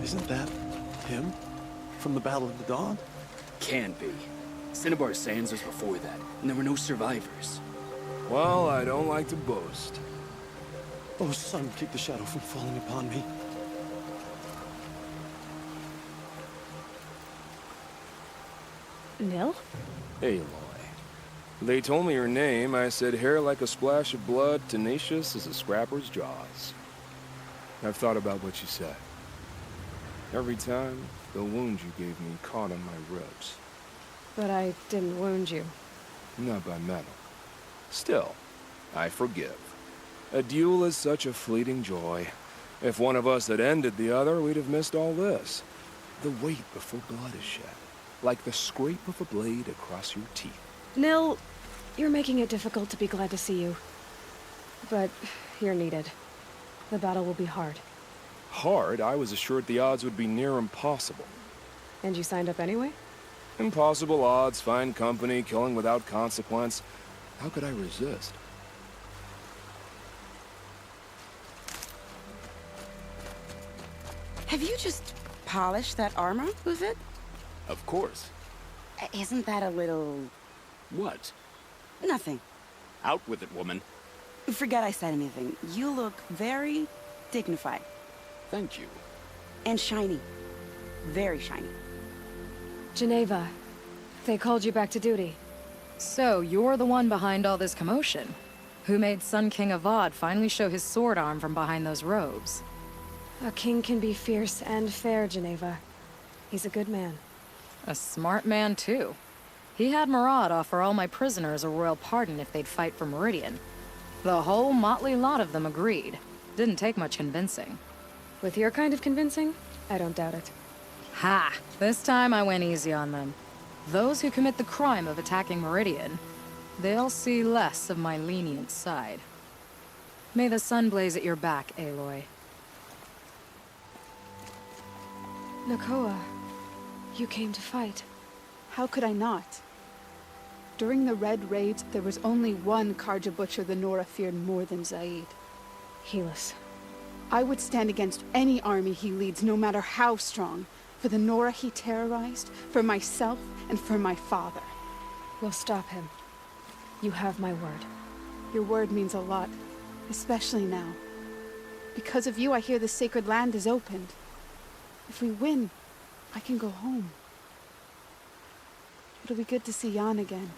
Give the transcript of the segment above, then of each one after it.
Isn't that him? From the Battle of the Dawn? Can't be. Cinnabar Sands was before that, and there were no survivors. Well, I don't like to boast. Oh, sun, keep the shadow from falling upon me. Nil? Aloy. They told me your name. I said hair like a splash of blood, tenacious as a scrapper's jaws. I've thought about what you said. Every time, the wound you gave me caught on my ribs. But I didn't wound you. Not by metal. Still, I forgive. A duel is such a fleeting joy. If one of us had ended the other, we'd have missed all this. The wait before blood is shed. Like the scrape of a blade across your teeth. Nil, you're making it difficult to be glad to see you. But you're needed. The battle will be hard. Hard? I was assured the odds would be near impossible. And you signed up anyway? Impossible odds, fine company, killing without consequence. How could I resist? Have you just polished that armor, Uvid? Of course. Isn't that a little... What? Nothing. Out with it, woman. Forget I said anything. You look very dignified. Thank you. And shiny. Very shiny. Geneva, they called you back to duty. So, you're the one behind all this commotion. Who made Sun King Avad finally show his sword arm from behind those robes? A king can be fierce and fair, Geneva. He's a good man. A smart man, too. He had Murad offer all my prisoners a royal pardon if they'd fight for Meridian. The whole motley lot of them agreed. Didn't take much convincing. With your kind of convincing, I don't doubt it. Ha! This time I went easy on them. Those who commit the crime of attacking Meridian, they'll see less of my lenient side. May the sun blaze at your back, Aloy. Nakoa, you came to fight. How could I not? During the Red Raids, there was only one Karja Butcher the Nora feared more than Zaid. Helis. I would stand against any army he leads, no matter how strong, for the Nora he terrorized, for myself, and for my father. We'll stop him. You have my word. Your word means a lot, especially now. Because of you, I hear the sacred land is opened. If we win, I can go home. It'll be good to see Jan again.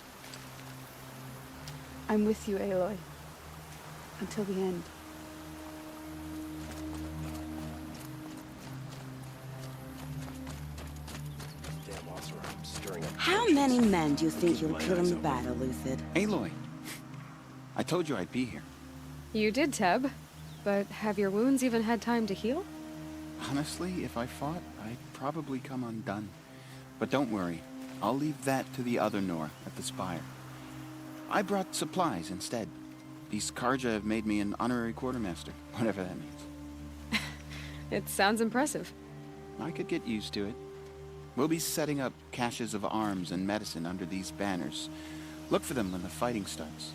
I'm with you, Aloy. Until the end. How many men do you think you'll kill in the battle, Luthid? Aloy, I told you I'd be here. You did, Teb. But have your wounds even had time to heal? Honestly, if I fought, I'd probably come undone. But don't worry, I'll leave that to the other Nora at the Spire. I brought supplies instead. These Karja have made me an honorary quartermaster, whatever that means. It sounds impressive. I could get used to it. We'll be setting up caches of arms and medicine under these banners. Look for them when the fighting starts.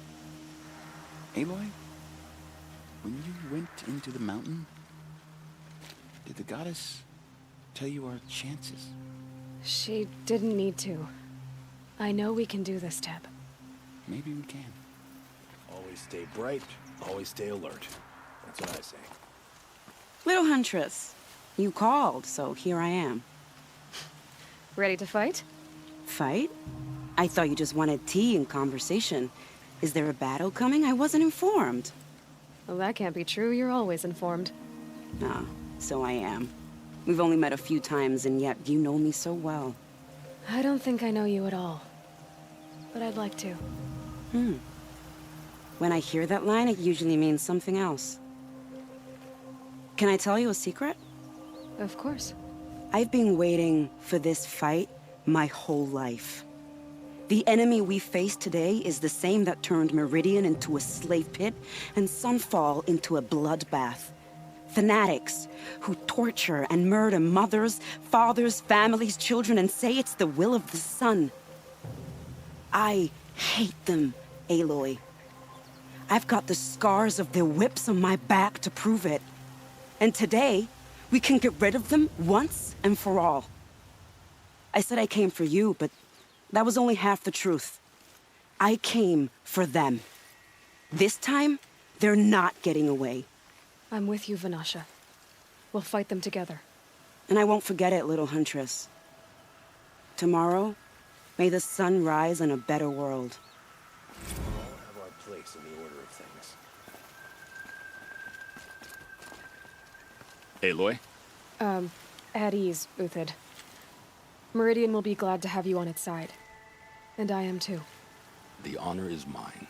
Aloy, when you went into the mountain, did the goddess tell you our chances? She didn't need to. I know we can do this, Teb. Maybe we can. Always stay bright, always stay alert. That's what I say. Little Huntress, you called, so here I am. Ready to fight? Fight? I thought you just wanted tea and conversation. Is there a battle coming? I wasn't informed. Well, that can't be true. You're always informed. Ah, so I am. We've only met a few times, and yet you know me so well. I don't think I know you at all. But I'd like to. When I hear that line, it usually means something else. Can I tell you a secret? Of course. I've been waiting for this fight my whole life. The enemy we face today is the same that turned Meridian into a slave pit and Sunfall into a bloodbath. Fanatics who torture and murder mothers, fathers, families, children, and say it's the will of the sun. I hate them, Aloy. I've got the scars of their whips on my back to prove it. And today, We can get rid of them once and for all. I said I came for you, but that was only half the truth. I came for them. This time, they're not getting away. I'm with you, Vanasha. We'll fight them together. And I won't forget it, little huntress. Tomorrow, may the sun rise in a better world. We all have our place in the order of things. Aloy? At ease, Uthid. Meridian will be glad to have you on its side. And I am too. The honor is mine.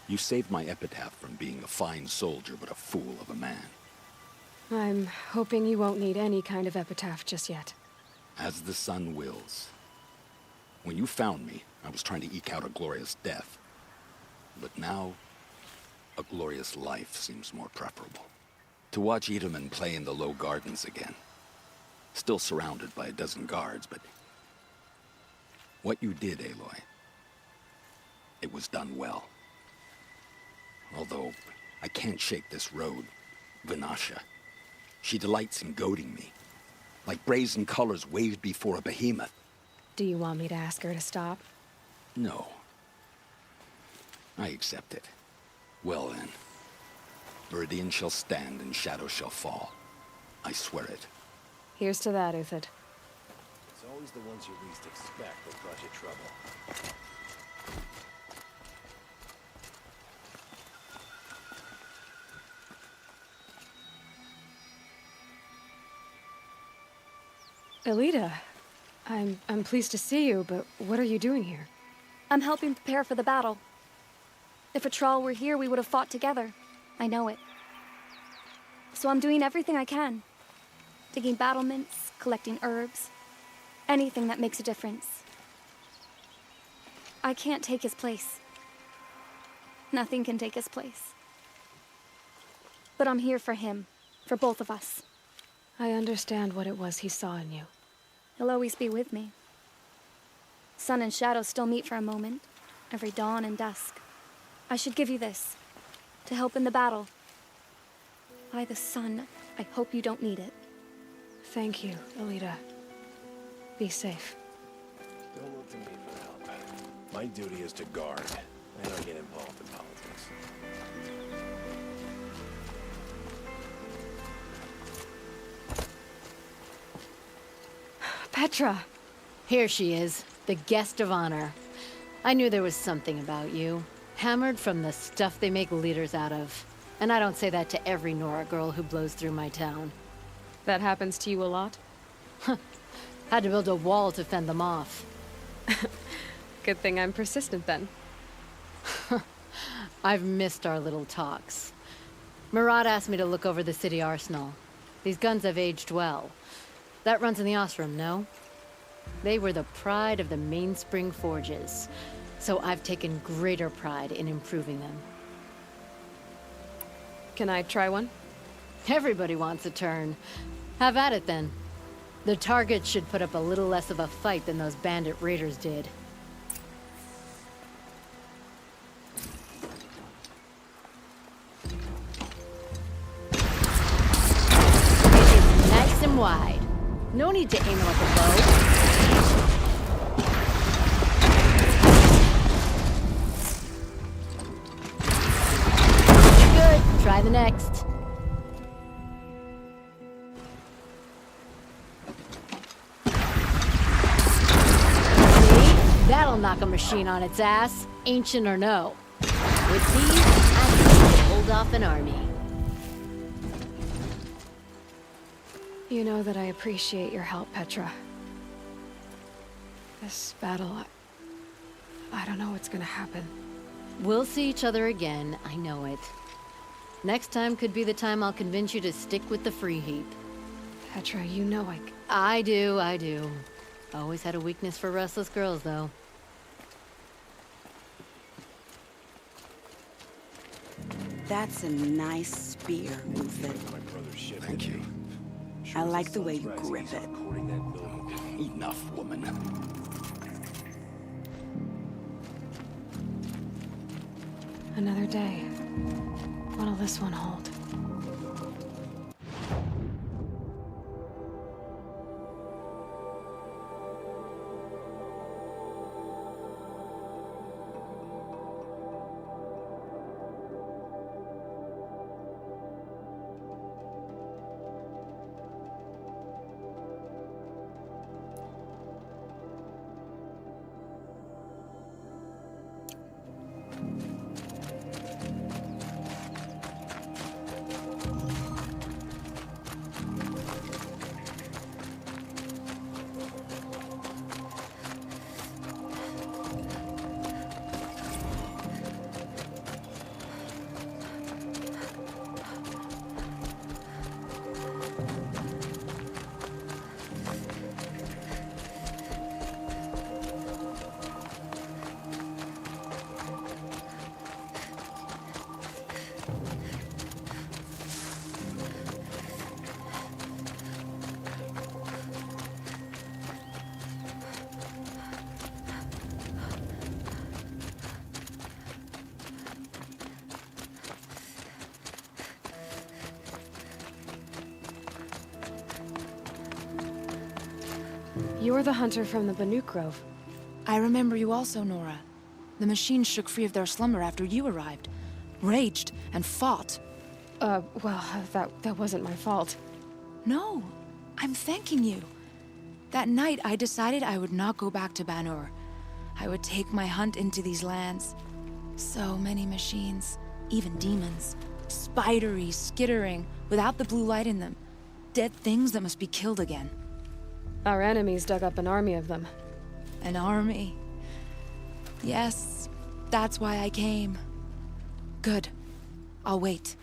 You saved my epitaph from being a fine soldier, but a fool of a man. I'm hoping you won't need any kind of epitaph just yet. As the sun wills. When you found me, I was trying to eke out a glorious death. But now, a glorious life seems more preferable. To watch Edelman play in the low gardens again. Still surrounded by a dozen guards, but... what you did, Aloy, it was done well. Although, I can't shake this road, Vanasha. She delights in goading me. Like brazen colors waved before a behemoth. Do you want me to ask her to stop? No. I accept it. Well then. Meridian shall stand and shadow shall fall. I swear it. Here's to that, Uthid. It's always the ones you least expect that cause you trouble. Elita, I'm pleased to see you, but what are you doing here? I'm helping prepare for the battle. If Atral were here, we would have fought together. I know it. So I'm doing everything I can. Digging battlements, collecting herbs, anything that makes a difference. I can't take his place. Nothing can take his place. But I'm here for him, for both of us. I understand what it was he saw in you. He'll always be with me. Sun and shadow still meet for a moment, every dawn and dusk. I should give you this, to help in the battle. By the sun, I hope you don't need it. Thank you, Elita. Be safe. Don't look to me for help. My duty is to guard. I don't get involved in politics. Petra! Here she is, the guest of honor. I knew there was something about you. Hammered from the stuff they make leaders out of. And I don't say that to every Nora girl who blows through my town. That happens to you a lot? Had to build a wall to fend them off. Good thing I'm persistent then. I've missed our little talks. Murad asked me to look over the city arsenal. These guns have aged well. That runs in the Osram, no? They were the pride of the Mainspring Forges, so I've taken greater pride in improving them. Can I try one? Everybody wants a turn. Have at it then. The targets should put up a little less of a fight than those bandit raiders did. It is nice and wide. No need to aim it like a bow. Good. Try the next. See? That'll knock a machine on its ass, ancient or no. With these, I can hold off an army. You know that I appreciate your help, Petra. This battle, I don't know what's gonna happen. We'll see each other again, I know it. Next time could be the time I'll convince you to stick with the free heap. Petra, you know I do. Always had a weakness for restless girls, though. That's a nice spear, Uthid. Thank you. I like the way you grip it. Enough, woman. Another day. What'll this one hold? You're the hunter from the Banuk Grove. I remember you also, Nora. The machines shook free of their slumber after you arrived. Raged and fought. Well, that wasn't my fault. No, I'm thanking you. That night, I decided I would not go back to Banur. I would take my hunt into these lands. So many machines, even demons. Spidery, skittering, without the blue light in them. Dead things that must be killed again. Our enemies dug up an army of them. An army. Yes, that's why I came. Good. I'll wait.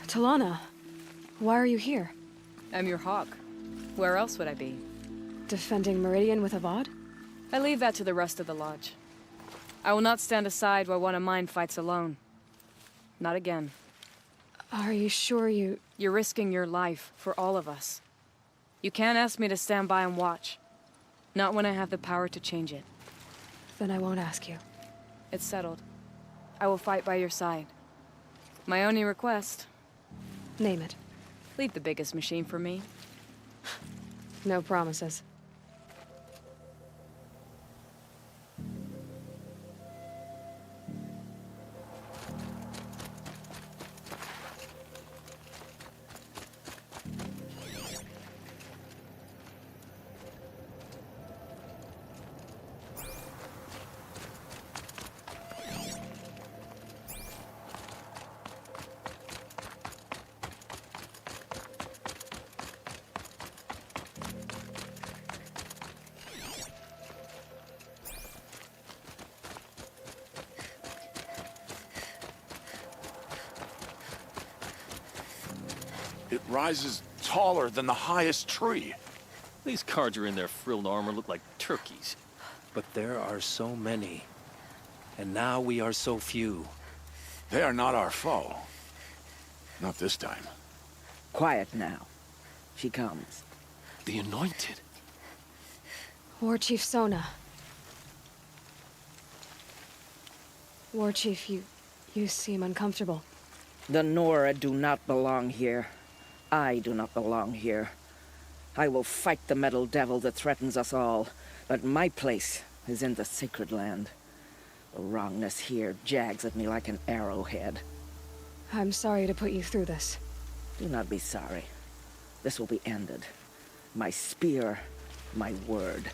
Talana, why are you here? I'm your hawk. Where else would I be? Defending Meridian with Avad? I leave that to the rest of the Lodge. I will not stand aside while one of mine fights alone. Not again. Are you sure you... You're risking your life for all of us. You can't ask me to stand by and watch. Not when I have the power to change it. Then I won't ask you. It's settled. I will fight by your side. My only request... Name it. Leave the biggest machine for me. No promises. It rises taller than the highest tree. These Carja in their frilled armor look like turkeys. But there are so many. And now we are so few. They are not our foe. Not this time. Quiet now. She comes. The Anointed. War Chief Sona. War Chief, you seem uncomfortable. The Nora do not belong here. I do not belong here. I will fight the metal devil that threatens us all, but my place is in the sacred land. The wrongness here jags at me like an arrowhead. I'm sorry to put you through this. Do not be sorry. This will be ended. My spear, my word.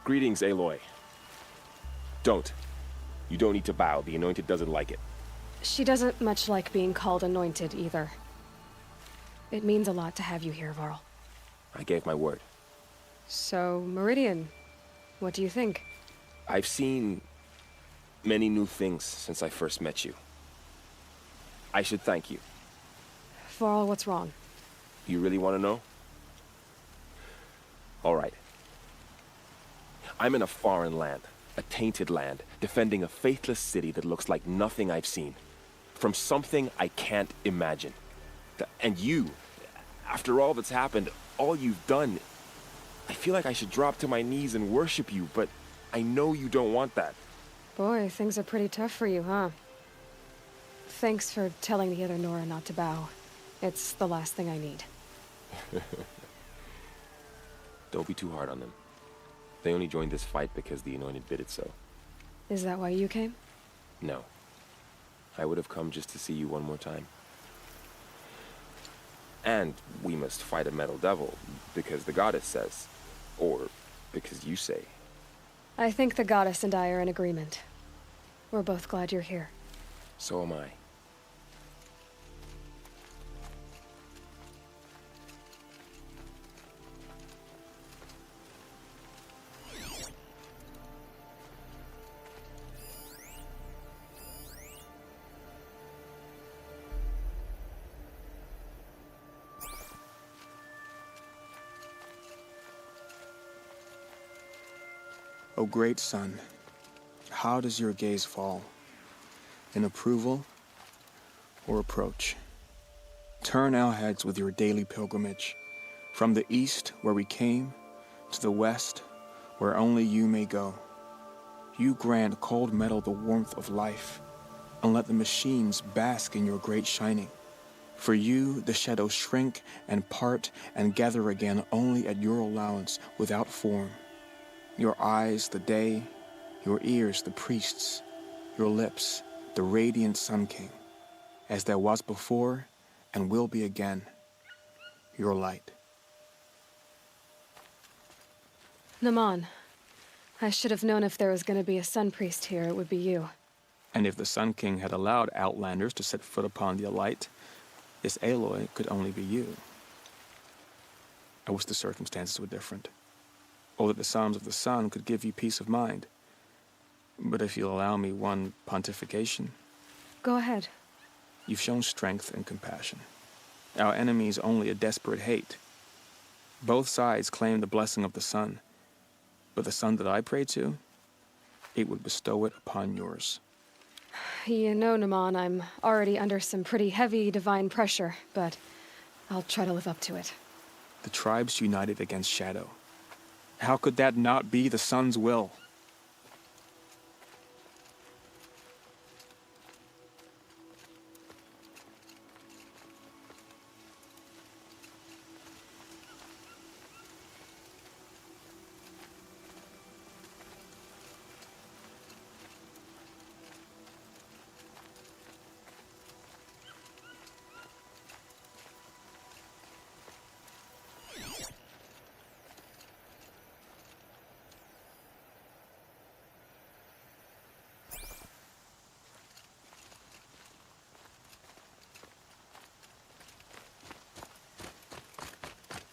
Greetings, Aloy. Don't. You don't need to bow. The Anointed doesn't like it. She doesn't much like being called Anointed, either. It means a lot to have you here, Varl. I gave my word. So, Meridian, what do you think? I've seen many new things since I first met you. I should thank you. Varl, what's wrong? You really want to know? All right. I'm in a foreign land, a tainted land, defending a faithless city that looks like nothing I've seen. From something I can't imagine. And you, after all that's happened, all you've done, I feel like I should drop to my knees and worship you, but I know you don't want that. Boy, things are pretty tough for you, huh? Thanks for telling the other Nora not to bow. It's the last thing I need. Don't be too hard on them. They only joined this fight because the Anointed bid it so. Is that why you came? No. I would have come just to see you one more time. And we must fight a metal devil, because the goddess says. Or Because you say. I think the goddess and I are in agreement. We're both glad you're here. So am I. O great sun, how does your gaze fall? In approval or reproach? Turn our heads with your daily pilgrimage, from the east where we came, to the west where only you may go. You grant cold metal the warmth of life, and let the machines bask in your great shining. For you, the shadows shrink and part and gather again only at your allowance without form. Your eyes, the day, your ears, the priests, your lips, the radiant Sun King, as there was before and will be again, your light. Naman, I should have known if there was going to be a Sun Priest here, it would be you. And if the Sun King had allowed outlanders to set foot upon the Alight, this Aloy could only be you. I wish the circumstances were different, or that the Psalms of the Sun could give you peace of mind. But if you'll allow me one pontification... Go ahead. You've shown strength and compassion. Our enemy's only a desperate hate. Both sides claim the blessing of the sun, but the sun that I pray to, it would bestow it upon yours. You know, Naman, I'm already under some pretty heavy divine pressure, but I'll try to live up to it. The tribes united against Shadow. How could that not be the sun's will?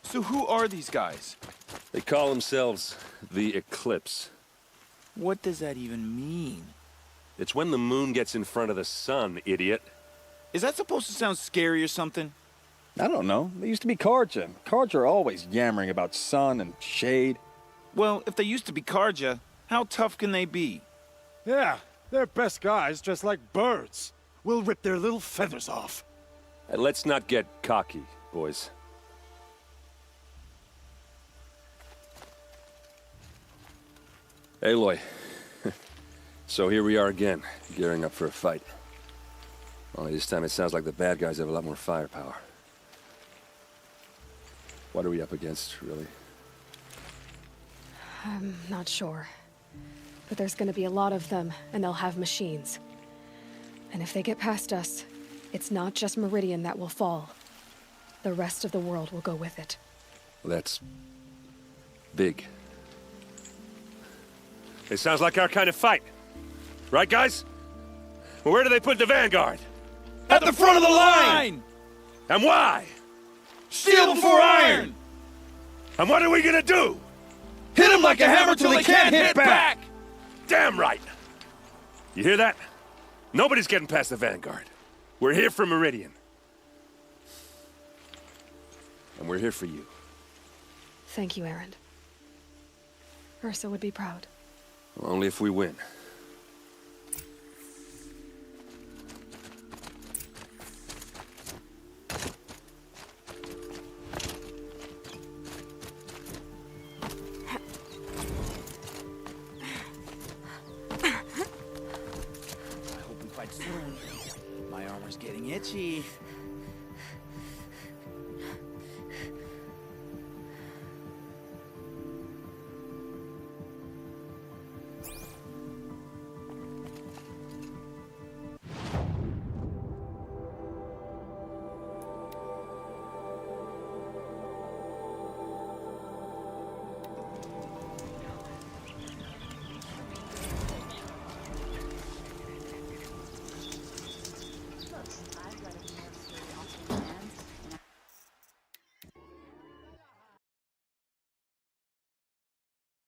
So who are these guys? They call themselves the Eclipse. What does that even mean? It's when the moon gets in front of the sun, idiot. Is that supposed to sound scary or something? I don't know. They used to be Karja. Karja are always yammering about sun and shade. Well, if they used to be Karja, how tough can they be? Yeah, they're best guys dressed like birds. We'll rip their little feathers off. Let's not get cocky, boys. Aloy. So here we are again, gearing up for a fight. Only this time it sounds like the bad guys have a lot more firepower. What are we up against, really? I'm not sure. But there's gonna be a lot of them, and they'll have machines. And if they get past us, it's not just Meridian that will fall. The rest of the world will go with it. Well, that's... big. It sounds like our kind of fight. Right, guys? Well, where do they put the Vanguard? At the front of the line! And why? Steel before iron! And what are we gonna do? Hit them like a hammer till they can't hit back! Damn right! You hear that? Nobody's getting past the Vanguard. We're here for Meridian. And we're here for you. Thank you, Aaron. Ursa would be proud. Well, only if we win. I hope we fight soon. My armor's getting itchy.